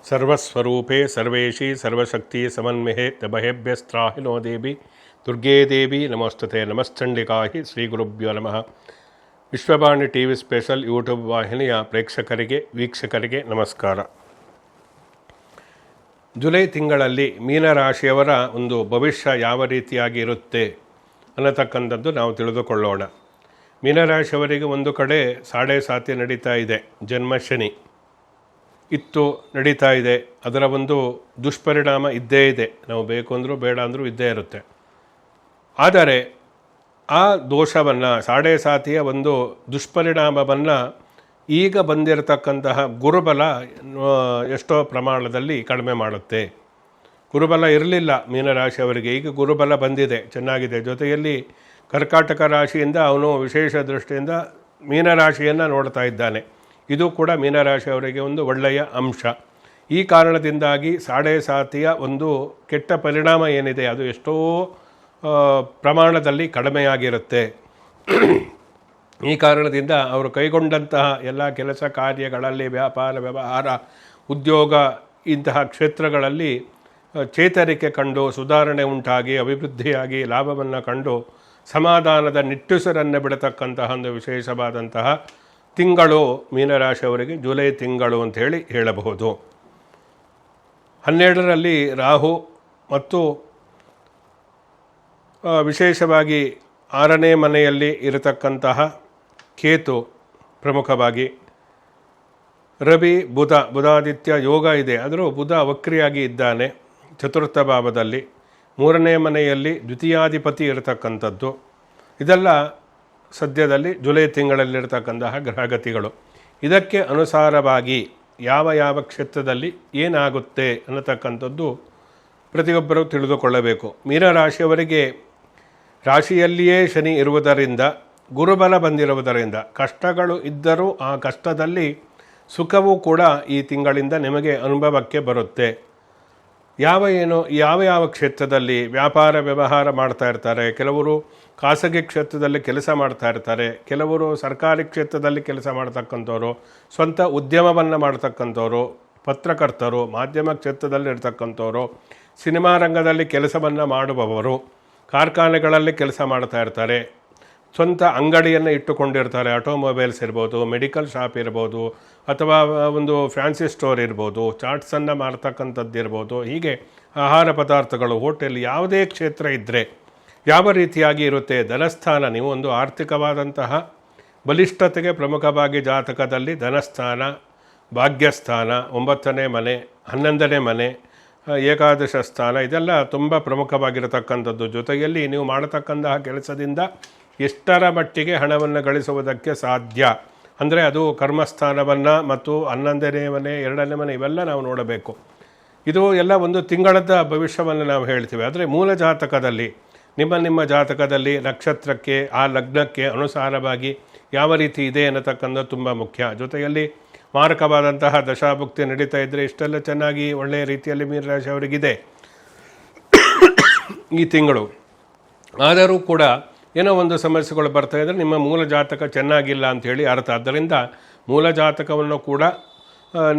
ಸರ್ವಸ್ವರೂಪೇ ಸರ್ವೇಶಿ ಸರ್ವಶಕ್ತಿ ಸಮನ್ವಿಹೆ ತಬಹೇಭ್ಯಸ್ತ್ರಾಹಿನೋ ದೇವಿ ದುರ್ಗೇ ದೇವಿ ನಮಸ್ತುತೆ ನಮಶ್ಚಂಡಿಕಾಹಿ ಶ್ರೀ ಗುರುಭ್ಯೋ ನಮಃ. Vishwavani TV special YouTube ವಾಹಿನಿಯ ಪ್ರೇಕ್ಷಕರಿಗೆ ವೀಕ್ಷಕರಿಗೆ ನಮಸ್ಕಾರ. ಜುಲೈ ತಿಂಗಳಲ್ಲಿ ಮೀನರಾಶಿಯವರ ಒಂದು ಭವಿಷ್ಯ ಯಾವ ರೀತಿಯಾಗಿ ಇರುತ್ತೆ ಅನ್ನತಕ್ಕಂಥದ್ದು ನಾವು ತಿಳಿದುಕೊಳ್ಳೋಣ. ಮೀನರಾಶಿಯವರಿಗೆ ಒಂದು ಕಡೆ ಸಾಡೆ ಸಾತಿ ನಡೀತಾ ಇದೆ, ಜನ್ಮಶನಿ ಇತ್ತು ನಡೀತಾ ಇದೆ. ಅದರ ಒಂದು ದುಷ್ಪರಿಣಾಮ ಇದ್ದೇ ಇದೆ, ನಾವು ಬೇಕು ಅಂದರೂ ಬೇಡ ಅಂದರೂ ಇದ್ದೇ ಇರುತ್ತೆ. ಆದರೆ ಆ ದೋಷವನ್ನು, ಸಾಡೆ ಸಾತಿಯ ಒಂದು ದುಷ್ಪರಿಣಾಮವನ್ನು ಈಗ ಬಂದಿರತಕ್ಕಂತಹ ಗುರುಬಲ ಎಷ್ಟೋ ಪ್ರಮಾಣದಲ್ಲಿ ಕಡಿಮೆ ಮಾಡುತ್ತೆ. ಗುರುಬಲ ಇರಲಿಲ್ಲ ಮೀನರಾಶಿಯವರಿಗೆ, ಈಗ ಗುರುಬಲ ಬಂದಿದೆ, ಚೆನ್ನಾಗಿದೆ. ಜೊತೆಯಲ್ಲಿ ಕರ್ಕಾಟಕ ರಾಶಿಯಿಂದ ಅವನು ವಿಶೇಷ ದೃಷ್ಟಿಯಿಂದ ಮೀನರಾಶಿಯನ್ನು ನೋಡ್ತಾ ಇದ್ದಾನೆ. ಇದು ಕೂಡ ಮೀನರಾಶಿಯವರಿಗೆ ಒಂದು ಒಳ್ಳೆಯ ಅಂಶ. ಈ ಕಾರಣದಿಂದಾಗಿ ಸಾಡೆ ಸಾತಿಯ ಒಂದು ಕೆಟ್ಟ ಪರಿಣಾಮ ಏನಿದೆ ಅದು ಎಷ್ಟೋ ಪ್ರಮಾಣದಲ್ಲಿ ಕಡಿಮೆಯಾಗಿರುತ್ತೆ. ಈ ಕಾರಣದಿಂದ ಅವರು ಕೈಗೊಂಡಂತಹ ಎಲ್ಲ ಕೆಲಸ ಕಾರ್ಯಗಳಲ್ಲಿ, ವ್ಯಾಪಾರ ವ್ಯವಹಾರ, ಉದ್ಯೋಗ ಇಂತಹ ಕ್ಷೇತ್ರಗಳಲ್ಲಿ ಚೇತರಿಕೆ ಕಂಡು, ಸುಧಾರಣೆ ಉಂಟಾಗಿ, ಅಭಿವೃದ್ಧಿಯಾಗಿ, ಲಾಭವನ್ನು ಕಂಡು ಸಮಾಧಾನದ ನಿಟ್ಟುಸಿರನ್ನು ಬಿಡತಕ್ಕಂತಹ ಒಂದು ವಿಶೇಷವಾದಂತಹ ತಿಂಗಳು ಮೀನರಾಶಿಯವರಿಗೆ ಜುಲೈ ತಿಂಗಳು ಅಂಥೇಳಿ ಹೇಳಬಹುದು. 12ರಲ್ಲಿ ರಾಹು ಮತ್ತು ವಿಶೇಷವಾಗಿ 6ನೇ ಮನೆಯಲ್ಲಿ ಇರತಕ್ಕಂತಹ ಕೇತು ಪ್ರಮುಖವಾಗಿ, ರವಿ ಬುಧಾದಿತ್ಯ ಯೋಗ ಇದೆ. ಆದರೂ ಬುಧ ವಕ್ರಿಯಾಗಿ ಇದ್ದಾನೆ ಚತುರ್ಥ ಭಾವದಲ್ಲಿ. 3ನೇ ಮನೆಯಲ್ಲಿ ದ್ವಿತೀಯಾಧಿಪತಿ ಇರತಕ್ಕಂಥದ್ದು. ಇದೆಲ್ಲ ಸದ್ಯದಲ್ಲಿ ಜುಲೈ ತಿಂಗಳಲ್ಲಿರ್ತಕ್ಕಂತಹ ಗ್ರಹಗತಿಗಳು. ಇದಕ್ಕೆ ಅನುಸಾರವಾಗಿ ಯಾವ ಕ್ಷೇತ್ರದಲ್ಲಿ ಏನಾಗುತ್ತೆ ಅನ್ನತಕ್ಕಂಥದ್ದು ಪ್ರತಿಯೊಬ್ಬರೂ ತಿಳಿದುಕೊಳ್ಳಬೇಕು. ಮೀನರಾಶಿಯವರಿಗೆ ರಾಶಿಯಲ್ಲಿಯೇ ಶನಿ ಇರುವುದರಿಂದ, ಗುರುಬಲ ಬಂದಿರುವುದರಿಂದ ಕಷ್ಟಗಳು ಇದ್ದರೂ ಆ ಕಷ್ಟದಲ್ಲಿ ಸುಖವೂ ಕೂಡ ಈ ತಿಂಗಳಿಂದ ನಿಮಗೆ ಅನುಭವಕ್ಕೆ ಬರುತ್ತೆ. ಯಾವ ಕ್ಷೇತ್ರದಲ್ಲಿ ವ್ಯಾಪಾರ ವ್ಯವಹಾರ ಮಾಡ್ತಾ ಇರ್ತಾರೆ, ಕೆಲವರು ಖಾಸಗಿ ಕ್ಷೇತ್ರದಲ್ಲಿ ಕೆಲಸ ಮಾಡ್ತಾ ಇರ್ತಾರೆ, ಕೆಲವರು ಸರ್ಕಾರಿ ಕ್ಷೇತ್ರದಲ್ಲಿ ಕೆಲಸ ಮಾಡ್ತಕ್ಕಂಥವ್ರು, ಸ್ವಂತ ಉದ್ಯಮವನ್ನು ಮಾಡ್ತಕ್ಕಂಥವ್ರು, ಪತ್ರಕರ್ತರು, ಮಾಧ್ಯಮ ಕ್ಷೇತ್ರದಲ್ಲಿ ಇರ್ತಕ್ಕಂಥವ್ರು, ಸಿನಿಮಾ ರಂಗದಲ್ಲಿ ಕೆಲಸವನ್ನು ಮಾಡುವವರು, ಕಾರ್ಖಾನೆಗಳಲ್ಲಿ ಕೆಲಸ ಮಾಡ್ತಾ ಇರ್ತಾರೆ, ಸ್ವಂತ ಅಂಗಡಿಯನ್ನು ಇಟ್ಟುಕೊಂಡಿರ್ತಾರೆ, ಆಟೋಮೊಬೈಲ್ಸ್ ಇರ್ಬೋದು, ಮೆಡಿಕಲ್ ಶಾಪ್ ಇರ್ಬೋದು, ಅಥವಾ ಒಂದು ಫ್ಯಾನ್ಸಿ ಸ್ಟೋರ್ ಇರ್ಬೋದು, ಚಾಟ್ಸನ್ನು ಮಾರ್ತಕ್ಕಂಥದ್ದು ಇರ್ಬೋದು. ಹೀಗೆ ಆಹಾರ ಪದಾರ್ಥಗಳು, ಹೋಟೆಲ್, ಯಾವುದೇ ಕ್ಷೇತ್ರ ಇದ್ದರೆ ಯಾವ ರೀತಿಯಾಗಿ ಇರುತ್ತೆ ಧನಸ್ಥಾನ. ನೀವು ಒಂದು ಆರ್ಥಿಕವಾದಂತಹ ಬಲಿಷ್ಠತೆಗೆ ಪ್ರಮುಖವಾಗಿ ಜಾತಕದಲ್ಲಿ ಧನಸ್ಥಾನ, ಭಾಗ್ಯಸ್ಥಾನ, 9ನೇ ಮನೆ, 11ನೇ ಮನೆ, ಏಕಾದಶ ಸ್ಥಾನ ಇದೆಲ್ಲ ತುಂಬ ಪ್ರಮುಖವಾಗಿರತಕ್ಕಂಥದ್ದು. ಜೊತೆಯಲ್ಲಿ ನೀವು ಮಾಡತಕ್ಕಂತಹ ಕೆಲಸದಿಂದ ಎಷ್ಟರ ಮಟ್ಟಿಗೆ ಹಣವನ್ನು ಗಳಿಸುವುದಕ್ಕೆ ಸಾಧ್ಯ ಅಂದರೆ ಅದು ಕರ್ಮಸ್ಥಾನವನ್ನು ಮತ್ತು 11ನೇ ಮನೆ, 2ನೇ ಮನೆ ಇವೆಲ್ಲ ನಾವು ನೋಡಬೇಕು. ಇದು ಎಲ್ಲ ಒಂದು ತಿಂಗಳದ ಭವಿಷ್ಯವನ್ನು ನಾವು ಹೇಳ್ತೀವಿ. ಆದರೆ ಮೂಲ ಜಾತಕದಲ್ಲಿ ನಿಮ್ಮ ಜಾತಕದಲ್ಲಿ ನಕ್ಷತ್ರಕ್ಕೆ, ಆ ಲಗ್ನಕ್ಕೆ ಅನುಸಾರವಾಗಿ ಯಾವ ರೀತಿ ಇದೆ ಅನ್ನತಕ್ಕಂಥದ್ದು ತುಂಬ ಮುಖ್ಯ. ಜೊತೆಯಲ್ಲಿ ಮಾರಕವಾದಂತಹ ದಶಾಭುಕ್ತಿ ನಡೀತಾ ಇದ್ದರೆ ಇಷ್ಟೆಲ್ಲ ಚೆನ್ನಾಗಿ ಒಳ್ಳೆಯ ರೀತಿಯಲ್ಲಿ ಮೀನರಾಶಿ ಅವರಿಗಿದೆ ಈ ತಿಂಗಳು. ಆದರೂ ಕೂಡ ಏನೋ ಒಂದು ಸಮಸ್ಯೆಗಳು ಬರ್ತಾ ಇದ್ದರೆ ನಿಮ್ಮ ಮೂಲ ಜಾತಕ ಚೆನ್ನಾಗಿಲ್ಲ ಅಂಥೇಳಿ ಅರ್ಥ. ಆದ್ದರಿಂದ ಮೂಲ ಜಾತಕವನ್ನು ಕೂಡ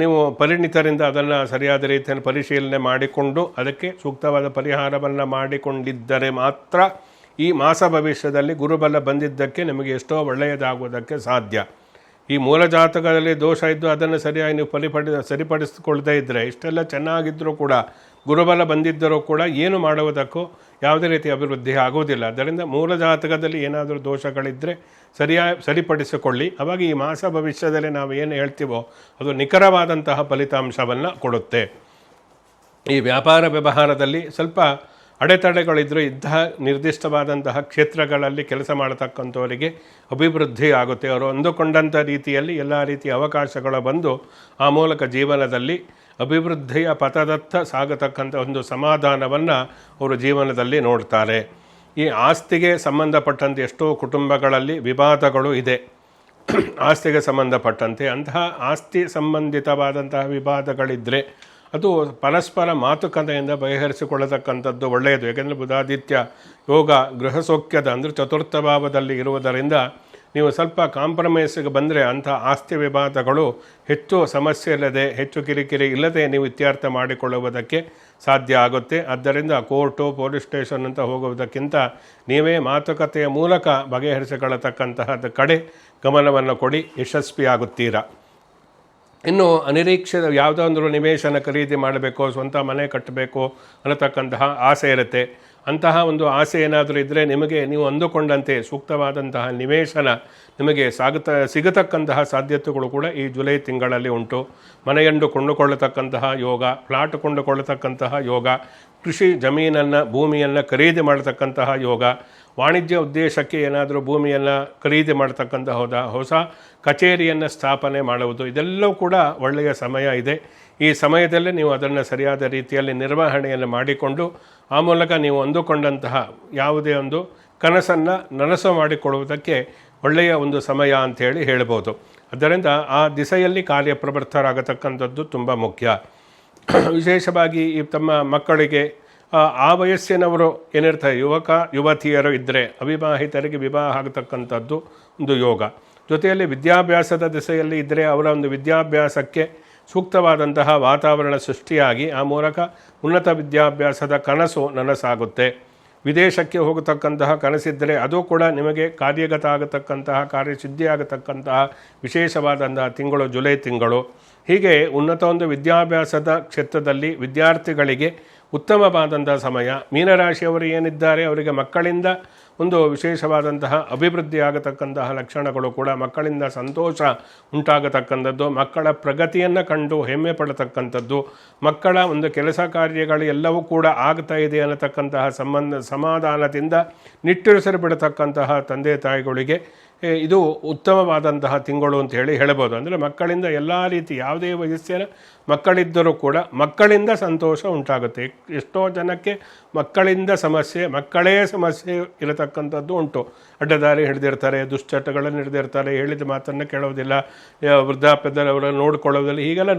ನೀವು ಪರಿಣಿತರಿಂದ ಅದನ್ನು ಸರಿಯಾದ ರೀತಿಯಲ್ಲಿ ಪರಿಶೀಲನೆ ಮಾಡಿಕೊಂಡು ಅದಕ್ಕೆ ಸೂಕ್ತವಾದ ಪರಿಹಾರವನ್ನು ಮಾಡಿಕೊಂಡಿದ್ದರೆ ಮಾತ್ರ ಈ ಮಾಸ ಭವಿಷ್ಯದಲ್ಲಿ ಗುರುಬಲ ಬಂದಿದ್ದಕ್ಕೆ ನಿಮಗೆ ಎಷ್ಟೋ ಒಳ್ಳೆಯದಾಗುವುದಕ್ಕೆ ಸಾಧ್ಯ. ಈ ಮೂಲ ಜಾತಕದಲ್ಲಿ ದೋಷ ಇದ್ದು ಅದನ್ನು ಸರಿಯಾಗಿ ನೀವು ಸರಿಪಡಿಸಿಕೊಳ್ಳದೇ ಇದ್ದರೆ ಇಷ್ಟೆಲ್ಲ ಚೆನ್ನಾಗಿದ್ದರೂ ಕೂಡ, ಗುರುಬಲ ಬಂದಿದ್ದರೂ ಕೂಡ ಏನು ಮಾಡುವುದಕ್ಕೂ ಯಾವುದೇ ರೀತಿ ಅಭಿವೃದ್ಧಿ ಆಗುವುದಿಲ್ಲ. ಅದರಿಂದ ಮೂಲ ಜಾತಕದಲ್ಲಿ ಏನಾದರೂ ದೋಷಗಳಿದ್ದರೆ ಸರಿಪಡಿಸಿಕೊಳ್ಳಿ. ಅವಾಗ ಈ ಮಾಸ ಭವಿಷ್ಯದಲ್ಲಿ ನಾವು ಏನು ಹೇಳ್ತೀವೋ ಅದು ನಿಖರವಾದಂತಹ ಫಲಿತಾಂಶವನ್ನು ಕೊಡುತ್ತೆ. ಈ ವ್ಯಾಪಾರ ವ್ಯವಹಾರದಲ್ಲಿ ಸ್ವಲ್ಪ ಅಡೆತಡೆಗಳಿದ್ದರೂ ಇಂತಹ ನಿರ್ದಿಷ್ಟವಾದಂತಹ ಕ್ಷೇತ್ರಗಳಲ್ಲಿ ಕೆಲಸ ಮಾಡತಕ್ಕಂಥವರಿಗೆ ಅಭಿವೃದ್ಧಿ ಆಗುತ್ತೆ. ಅವರು ಅಂದುಕೊಂಡಂಥ ರೀತಿಯಲ್ಲಿ ಎಲ್ಲ ರೀತಿಯ ಅವಕಾಶಗಳು ಬಂದು ಆ ಮೂಲಕ ಜೀವನದಲ್ಲಿ ಅಭಿವೃದ್ಧಿಯ ಪಥದತ್ತ ಸಾಗತಕ್ಕಂಥ ಒಂದು ಸಮಾಧಾನವನ್ನು ಅವರು ಜೀವನದಲ್ಲಿ ನೋಡ್ತಾರೆ. ಈ ಆಸ್ತಿಗೆ ಸಂಬಂಧಪಟ್ಟಂತೆ ಎಷ್ಟೋ ಕುಟುಂಬಗಳಲ್ಲಿ ವಿವಾದಗಳು ಇದೆ. ಆಸ್ತಿಗೆ ಸಂಬಂಧಪಟ್ಟಂತೆ ಅಂತಹ ಆಸ್ತಿ ಸಂಬಂಧಿತವಾದಂತಹ ವಿವಾದಗಳಿದ್ದರೆ ಅದು ಪರಸ್ಪರ ಮಾತುಕತೆಯಿಂದ ಬಗೆಹರಿಸಿಕೊಳ್ಳತಕ್ಕಂಥದ್ದು ಒಳ್ಳೆಯದು. ಏಕೆಂದರೆ ಬುಧಾದಿತ್ಯ ಯೋಗ ಗೃಹ ಸೌಖ್ಯದ ಅಂದರೆ ಚತುರ್ಥ ಭಾವದಲ್ಲಿ ಇರುವುದರಿಂದ ನೀವು ಸ್ವಲ್ಪ ಕಾಂಪ್ರಮೈಸ್ಗೆ ಬಂದರೆ ಅಂಥ ಆಸ್ತಿ ವಿವಾದಗಳು ಹೆಚ್ಚು ಸಮಸ್ಯೆ ಇಲ್ಲದೆ, ಹೆಚ್ಚು ಕಿರಿಕಿರಿ ಇಲ್ಲದೆ ನೀವು ಇತ್ಯರ್ಥ ಮಾಡಿಕೊಳ್ಳುವುದಕ್ಕೆ ಸಾಧ್ಯ ಆಗುತ್ತೆ. ಆದ್ದರಿಂದ ಕೋರ್ಟು, ಪೊಲೀಸ್ ಸ್ಟೇಷನ್ ಅಂತ ಹೋಗುವುದಕ್ಕಿಂತ ನೀವೇ ಮಾತುಕತೆಯ ಮೂಲಕ ಬಗೆಹರಿಸಿಕೊಳ್ಳತಕ್ಕಂತಹದ ಕಡೆ ಗಮನವನ್ನು ಕೊಡಿ, ಯಶಸ್ವಿಯಾಗುತ್ತೀರಾ. ಇನ್ನು ಅನಿರೀಕ್ಷಿತ ಯಾವುದೋ ಒಂದು ನಿವೇಶನ ಖರೀದಿ ಮಾಡಬೇಕು, ಸ್ವಂತ ಮನೆ ಕಟ್ಟಬೇಕು ಅನ್ನತಕ್ಕಂತಹ ಆಸೆ ಇರುತ್ತೆ. ಅಂತಹ ಒಂದು ಆಸೆ ಏನಾದರೂ ಇದ್ದರೆ ನಿಮಗೆ ನೀವು ಅಂದುಕೊಂಡಂತೆ ಸೂಕ್ತವಾದಂತಹ ನಿವೇಶನ ನಿಮಗೆ ಸಿಗತಕ್ಕಂತಹ ಸಾಧ್ಯತೆಗಳು ಕೂಡ ಈ ಜುಲೈ ತಿಂಗಳಲ್ಲಿ ಉಂಟು. ಮನೆಯನ್ನು ಕೊಂಡುಕೊಳ್ಳತಕ್ಕಂತಹ ಯೋಗ, ಫ್ಲಾಟ್ ಕೊಂಡುಕೊಳ್ಳತಕ್ಕಂತಹ ಯೋಗ, ಕೃಷಿ ಜಮೀನನ್ನು, ಭೂಮಿಯನ್ನು ಖರೀದಿ ಮಾಡತಕ್ಕಂತಹ ಯೋಗ, ವಾಣಿಜ್ಯ ಉದ್ದೇಶಕ್ಕೆ ಏನಾದರೂ ಭೂಮಿಯನ್ನು ಖರೀದಿ ಮಾಡತಕ್ಕಂತಹ ಹೊಸ ಕಚೇರಿಯನ್ನು ಸ್ಥಾಪನೆ ಮಾಡುವುದು, ಇದೆಲ್ಲವೂ ಕೂಡ ಒಳ್ಳೆಯ ಸಮಯ ಇದೆ. ಈ ಸಮಯದಲ್ಲೇ ನೀವು ಅದನ್ನು ಸರಿಯಾದ ರೀತಿಯಲ್ಲಿ ನಿರ್ವಹಣೆಯನ್ನು ಮಾಡಿಕೊಂಡು ಆ ಮೂಲಕ ನೀವು ಅಂದುಕೊಂಡಂತಹ ಯಾವುದೇ ಒಂದು ಕನಸನ್ನು ನನಸು ಮಾಡಿಕೊಳ್ಳುವುದಕ್ಕೆ ಒಳ್ಳೆಯ ಒಂದು ಸಮಯ ಅಂಥೇಳಿ ಹೇಳ್ಬೋದು. ಆದ್ದರಿಂದ ಆ ದಿಸೆಯಲ್ಲಿ ಕಾರ್ಯಪ್ರವೃತ್ತರಾಗತಕ್ಕಂಥದ್ದು ತುಂಬ ಮುಖ್ಯ. ವಿಶೇಷವಾಗಿ ಈ ತಮ್ಮ ಮಕ್ಕಳಿಗೆ ಆ ವಯಸ್ಸಿನವರು ಏನಿರ್ತಾರೆ, ಯುವತಿಯರು ಇದ್ದರೆ ಅವಿವಾಹಿತರಿಗೆ ವಿವಾಹ ಆಗತಕ್ಕಂಥದ್ದು ಒಂದು ಯೋಗ. ಜೊತೆಯಲ್ಲಿ ವಿದ್ಯಾಭ್ಯಾಸದ ದಿಸೆಯಲ್ಲಿ ಇದ್ದರೆ ಅವರ ಒಂದು ವಿದ್ಯಾಭ್ಯಾಸಕ್ಕೆ ಸೂಕ್ತವಾದಂತಹ ವಾತಾವರಣ ಸೃಷ್ಟಿಯಾಗಿ ಆ ಮೂಲಕ ಉನ್ನತ ವಿದ್ಯಾಭ್ಯಾಸದ ಕನಸು ನನಸಾಗುತ್ತೆ. ವಿದೇಶಕ್ಕೆ ಹೋಗತಕ್ಕಂತಹ ಕನಸಿದ್ದರೆ ಅದು ಕೂಡ ನಿಮಗೆ ಕಾರ್ಯಗತ ಆಗತಕ್ಕಂತಹ, ಕಾರ್ಯಸಿದ್ಧಿ ಆಗತಕ್ಕಂತಹ ವಿಶೇಷವಾದಂತಹ ತಿಂಗಳು ಜುಲೈ ತಿಂಗಳು. ಹೀಗೆ ಉನ್ನತ ಒಂದು ವಿದ್ಯಾಭ್ಯಾಸದ ಕ್ಷೇತ್ರದಲ್ಲಿ ವಿದ್ಯಾರ್ಥಿಗಳಿಗೆ ಉತ್ತಮವಾದಂತಹ ಸಮಯ. ಮೀನರಾಶಿಯವರು ಏನಿದ್ದಾರೆ ಅವರಿಗೆ ಮಕ್ಕಳಿಂದ ಒಂದು ವಿಶೇಷವಾದಂತಹ ಅಭಿವೃದ್ಧಿ ಆಗತಕ್ಕಂತಹ ಲಕ್ಷಣಗಳು ಕೂಡ, ಮಕ್ಕಳಿಂದ ಸಂತೋಷ ಉಂಟಾಗತಕ್ಕಂಥದ್ದು, ಮಕ್ಕಳ ಪ್ರಗತಿಯನ್ನು ಕಂಡು ಹೆಮ್ಮೆ ಪಡತಕ್ಕಂಥದ್ದು, ಮಕ್ಕಳ ಒಂದು ಕೆಲಸ ಕಾರ್ಯಗಳು ಎಲ್ಲವೂ ಕೂಡ ಆಗ್ತಾ ಇದೆ ಅನ್ನತಕ್ಕಂತಹ ಸಮಾಧಾನದಿಂದ ನಿಟ್ಟುಸಿರು ಬಿಡತಕ್ಕಂತಹ ತಂದೆ ತಾಯಿಗಳಿಗೆ ಇದು ಉತ್ತಮವಾದಂತಹ ತಿಂಗಳು ಅಂತ ಹೇಳಬಹುದು. ಅಂದರೆ ಮಕ್ಕಳಿಂದ ಎಲ್ಲ ರೀತಿ ಯಾವುದೇ ವಯಸ್ಸಿನ ಮಕ್ಕಳಿದ್ದರೂ ಕೂಡ ಮಕ್ಕಳಿಂದ ಸಂತೋಷ ಉಂಟಾಗುತ್ತೆ. ಎಷ್ಟೋ ಜನಕ್ಕೆ ಮಕ್ಕಳಿಂದ ಮಕ್ಕಳೇ ಸಮಸ್ಯೆ ಇರತಕ್ಕಂಥದ್ದು ಉಂಟು. ಅಡ್ಡದಾರಿ ಹಿಡಿದಿರ್ತಾರೆ, ದುಶ್ಚಟಗಳನ್ನು ಹಿಡಿದಿರ್ತಾರೆ, ಹೇಳಿದ ಮಾತನ್ನು ಕೇಳೋದಿಲ್ಲ, ವೃದ್ಧಾಪ್ಯದಲ್ಲಿ ಅವರನ್ನು ನೋಡಿಕೊಳ್ಳೋದಿಲ್ಲ. ಹೀಗೆಲ್ಲ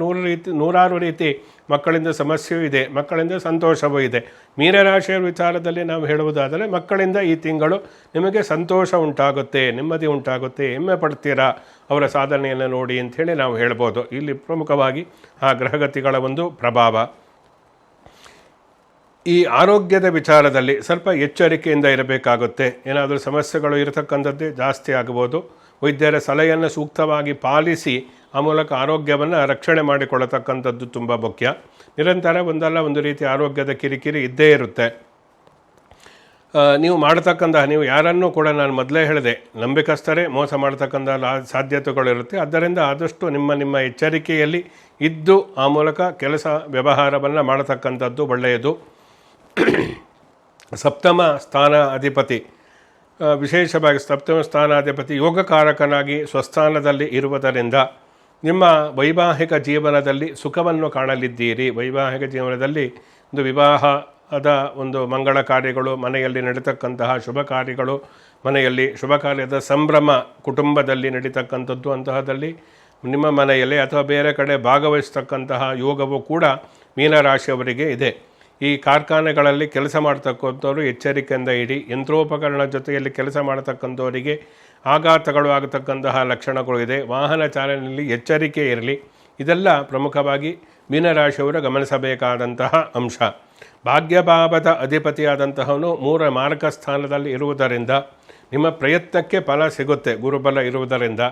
ನೂರಾರು ರೀತಿ ಮಕ್ಕಳಿಂದ ಸಮಸ್ಯೆಯೂ ಇದೆ, ಮಕ್ಕಳಿಂದ ಸಂತೋಷವೂ ಇದೆ. ಮೀನರಾಶಿಯ ವಿಚಾರದಲ್ಲಿ ನಾವು ಹೇಳುವುದಾದರೆ ಮಕ್ಕಳಿಂದ ಈ ತಿಂಗಳು ನಿಮಗೆ ಸಂತೋಷ ಉಂಟಾಗುತ್ತೆ, ನೆಮ್ಮದಿ ಉಂಟಾಗುತ್ತೆ, ಹೆಮ್ಮೆ ಪಡ್ತೀರಾ ಅವರ ಸಾಧನೆಯನ್ನು ನೋಡಿ ಅಂಥೇಳಿ ನಾವು ಹೇಳ್ಬೋದು. ಇಲ್ಲಿ ಪ್ರಮುಖವಾಗಿ ಆ ಗ್ರಹಗತಿಗಳ ಒಂದು ಪ್ರಭಾವ. ಈ ಆರೋಗ್ಯದ ವಿಚಾರದಲ್ಲಿ ಸ್ವಲ್ಪ ಎಚ್ಚರಿಕೆಯಿಂದ ಇರಬೇಕಾಗುತ್ತೆ. ಏನಾದರೂ ಸಮಸ್ಯೆಗಳು ಇರತಕ್ಕಂಥದ್ದೇ ಜಾಸ್ತಿ ಆಗಬಹುದು. ವೈದ್ಯರ ಸಲಹೆಯನ್ನು ಸೂಕ್ತವಾಗಿ ಪಾಲಿಸಿ ಆ ಮೂಲಕ ಆರೋಗ್ಯವನ್ನು ರಕ್ಷಣೆ ಮಾಡಿಕೊಳ್ಳತಕ್ಕಂಥದ್ದು ತುಂಬ ಮುಖ್ಯ. ನಿರಂತರ ಒಂದಲ್ಲ ಒಂದು ರೀತಿ ಆರೋಗ್ಯದ ಕಿರಿಕಿರಿ ಇದ್ದೇ ಇರುತ್ತೆ. ನೀವು ಯಾರನ್ನೂ ಕೂಡ ನಾನು ಮೊದಲೇ ಹೇಳಿದೆ, ನಂಬಿಕಸ್ಥರೇ ಮೋಸ ಮಾಡ್ತಕ್ಕಂಥ ಸಾಧ್ಯತೆಗಳಿರುತ್ತೆ. ಆದ್ದರಿಂದ ಆದಷ್ಟು ನಿಮ್ಮ ಎಚ್ಚರಿಕೆಯಲ್ಲಿ ಇದ್ದು ಆ ಮೂಲಕ ಕೆಲಸ ವ್ಯವಹಾರವನ್ನು ಮಾಡತಕ್ಕಂಥದ್ದು ಒಳ್ಳೆಯದು. ಸಪ್ತಮ ಸ್ಥಾನ ಅಧಿಪತಿ, ವಿಶೇಷವಾಗಿ ಸಪ್ತಮ ಸ್ಥಾನಾಧಿಪತಿ ಯೋಗಕಾರಕನಾಗಿ ಸ್ವಸ್ಥಾನದಲ್ಲಿ ಇರುವುದರಿಂದ ನಿಮ್ಮ ವೈವಾಹಿಕ ಜೀವನದಲ್ಲಿ ಸುಖವನ್ನು ಕಾಣಲಿದ್ದೀರಿ. ವೈವಾಹಿಕ ಜೀವನದಲ್ಲಿ ಒಂದು ವಿವಾಹದ ಒಂದು ಮಂಗಳ ಕಾರ್ಯಗಳು, ಮನೆಯಲ್ಲಿ ನಡೀತಕ್ಕಂತಹ ಶುಭ ಕಾರ್ಯಗಳು, ಮನೆಯಲ್ಲಿ ಶುಭ ಕಾರ್ಯದ ಸಂಭ್ರಮ ಕುಟುಂಬದಲ್ಲಿ ನಡೀತಕ್ಕಂಥದ್ದು, ಅಂತಹದಲ್ಲಿ ನಿಮ್ಮ ಮನೆಯಲ್ಲಿ ಅಥವಾ ಬೇರೆ ಕಡೆ ಭಾಗವಹಿಸ್ತಕ್ಕಂತಹ ಯೋಗವು ಕೂಡ ಮೀನರಾಶಿಯವರಿಗೆ ಇದೆ. ಈ ಕಾರ್ಖಾನೆಗಳಲ್ಲಿ ಕೆಲಸ ಮಾಡ್ತಕ್ಕಂಥವ್ರು ಎಚ್ಚರಿಕೆಯಿಂದ ಇಡಿ. ಯಂತ್ರೋಪಕರಣ ಜೊತೆಯಲ್ಲಿ ಕೆಲಸ ಮಾಡತಕ್ಕಂಥವರಿಗೆ ಆಘಾತಗಳು ಆಗತಕ್ಕಂತಹ ಲಕ್ಷಣಗಳು ಇದೆ. ವಾಹನ ಚಾಲನೆಯಲ್ಲಿ ಎಚ್ಚರಿಕೆ ಇರಲಿ. ಇದೆಲ್ಲ ಪ್ರಮುಖವಾಗಿ ಮೀನರಾಶಿಯವರು ಗಮನಿಸಬೇಕಾದಂತಹ ಅಂಶ. ಭಾಗ್ಯಭಾವದ ಅಧಿಪತಿಯಾದಂತಹವನು 3 ಮಾರಕ ಸ್ಥಾನದಲ್ಲಿ ಇರುವುದರಿಂದ ನಿಮ್ಮ ಪ್ರಯತ್ನಕ್ಕೆ ಫಲ ಸಿಗುತ್ತೆ. ಗುರುಬಲ ಇರುವುದರಿಂದ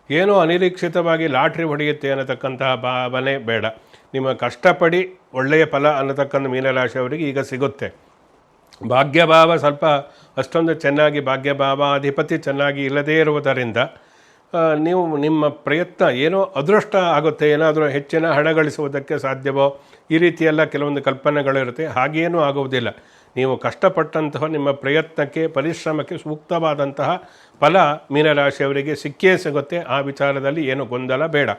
ಏನೋ ಅನಿರೀಕ್ಷಿತವಾಗಿ ಲಾಟ್ರಿ ಹೊಡೆಯುತ್ತೆ ಅನ್ನತಕ್ಕಂತಹ ಭಾವನೆ ಬೇಡ. ನಿಮ್ಮ ಕಷ್ಟಪಡಿ ಒಳ್ಳೆಯ ಫಲ ಅನ್ನತಕ್ಕಂಥ ಮೀನರಾಶಿಯವರಿಗೆ ಈಗ ಸಿಗುತ್ತೆ. ಭಾಗ್ಯಭಾವ ಸ್ವಲ್ಪ ಅಷ್ಟೊಂದು ಚೆನ್ನಾಗಿ, ಭಾಗ್ಯಭಾವಾಧಿಪತಿ ಚೆನ್ನಾಗಿ ಇಲ್ಲದೇ ಇರುವುದರಿಂದ ನೀವು ನಿಮ್ಮ ಪ್ರಯತ್ನ ಏನೋ ಅದೃಷ್ಟ ಆಗುತ್ತೆ, ಏನಾದರೂ ಹೆಚ್ಚಿನ ಹಣ ಗಳಿಸುವುದಕ್ಕೆ ಸಾಧ್ಯವೋ, ಈ ರೀತಿಯೆಲ್ಲ ಕೆಲವೊಂದು ಕಲ್ಪನೆಗಳಿರುತ್ತೆ. ಹಾಗೇನೂ ಆಗುವುದಿಲ್ಲ. ನೀವು ಕಷ್ಟಪಟ್ಟಂತಹ ನಿಮ್ಮ ಪ್ರಯತ್ನಕ್ಕೆ, ಪರಿಶ್ರಮಕ್ಕೆ ಸೂಕ್ತವಾದಂತಹ ಫಲ ಮೀನರಾಶಿಯವರಿಗೆ ಸಿಕ್ಕೇ ಸಿಗುತ್ತೆ. ಆ ವಿಚಾರದಲ್ಲಿ ಏನು ಗೊಂದಲ ಬೇಡ.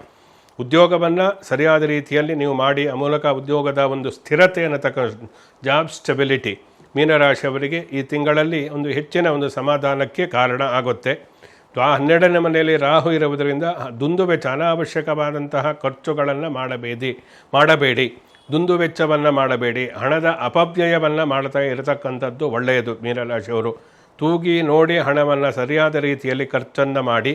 ಉದ್ಯೋಗವನ್ನು ಸರಿಯಾದ ರೀತಿಯಲ್ಲಿ ನೀವು ಮಾಡಿ ಆ ಮೂಲಕ ಉದ್ಯೋಗದ ಒಂದು ಸ್ಥಿರತೆ ಅನ್ನತಕ್ಕ ಜಾಬ್ ಸ್ಟೆಬಿಲಿಟಿ ಮೀನರಾಶಿಯವರಿಗೆ ಈ ತಿಂಗಳಲ್ಲಿ ಒಂದು ಹೆಚ್ಚಿನ ಒಂದು ಸಮಾಧಾನಕ್ಕೆ ಕಾರಣ ಆಗುತ್ತೆ. 12ನೇ ಮನೆಯಲ್ಲಿ ರಾಹು ಇರುವುದರಿಂದ ದುಂದುವೆಚ್ಚ, ಅನಾವಶ್ಯಕವಾದಂತಹ ಖರ್ಚುಗಳನ್ನು ಮಾಡಬೇಡಿ. ದುಂದುವೆಚ್ಚವನ್ನು ಮಾಡಬೇಡಿ. ಹಣದ ಅಪವ್ಯಯವನ್ನು ಮಾಡ್ತಾ ಇರತಕ್ಕಂಥದ್ದು ಒಳ್ಳೆಯದು. ಮೀನರಾಶಿಯವರು ತೂಗಿ ನೋಡಿ ಹಣವನ್ನು ಸರಿಯಾದ ರೀತಿಯಲ್ಲಿ ಖರ್ಚನ್ನು ಮಾಡಿ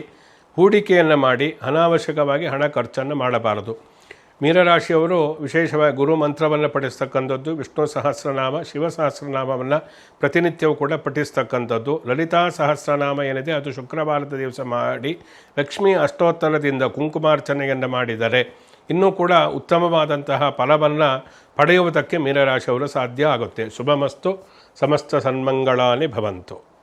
ಹೂಡಿಕೆಯನ್ನು ಮಾಡಿ ಅನಾವಶ್ಯಕವಾಗಿ ಹಣ ಖರ್ಚನ್ನು ಮಾಡಬಾರದು. ಮೀನರಾಶಿಯವರು ವಿಶೇಷವಾಗಿ ಗುರು ಮಂತ್ರವನ್ನು ಪಠಿಸ್ತಕ್ಕಂಥದ್ದು, ವಿಷ್ಣು ಸಹಸ್ರನಾಮ, ಶಿವ ಸಹಸ್ರನಾಮವನ್ನು ಪ್ರತಿನಿತ್ಯವೂ ಕೂಡ ಪಠಿಸ್ತಕ್ಕಂಥದ್ದು, ಲಲಿತಾ ಸಹಸ್ರನಾಮ ಏನಿದೆ ಅದು ಶುಕ್ರವಾರದ ದಿವಸ ಮಾಡಿ ಲಕ್ಷ್ಮೀ ಅಷ್ಟೋತ್ತರದಿಂದ ಕುಂಕುಮಾರ್ಚನೆಯನ್ನು ಮಾಡಿದರೆ ಇನ್ನೂ ಕೂಡ ಉತ್ತಮವಾದಂತಹ ಫಲವನ್ನು ಪಡೆಯುವುದಕ್ಕೆ ಮೀನರಾಶಿಯವರು ಸಾಧ್ಯ ಆಗುತ್ತೆ. ಶುಭಮಸ್ತು. ಸಮಸ್ತ ಸನ್ಮಂಗಳಾನಿ ಭವಂತು.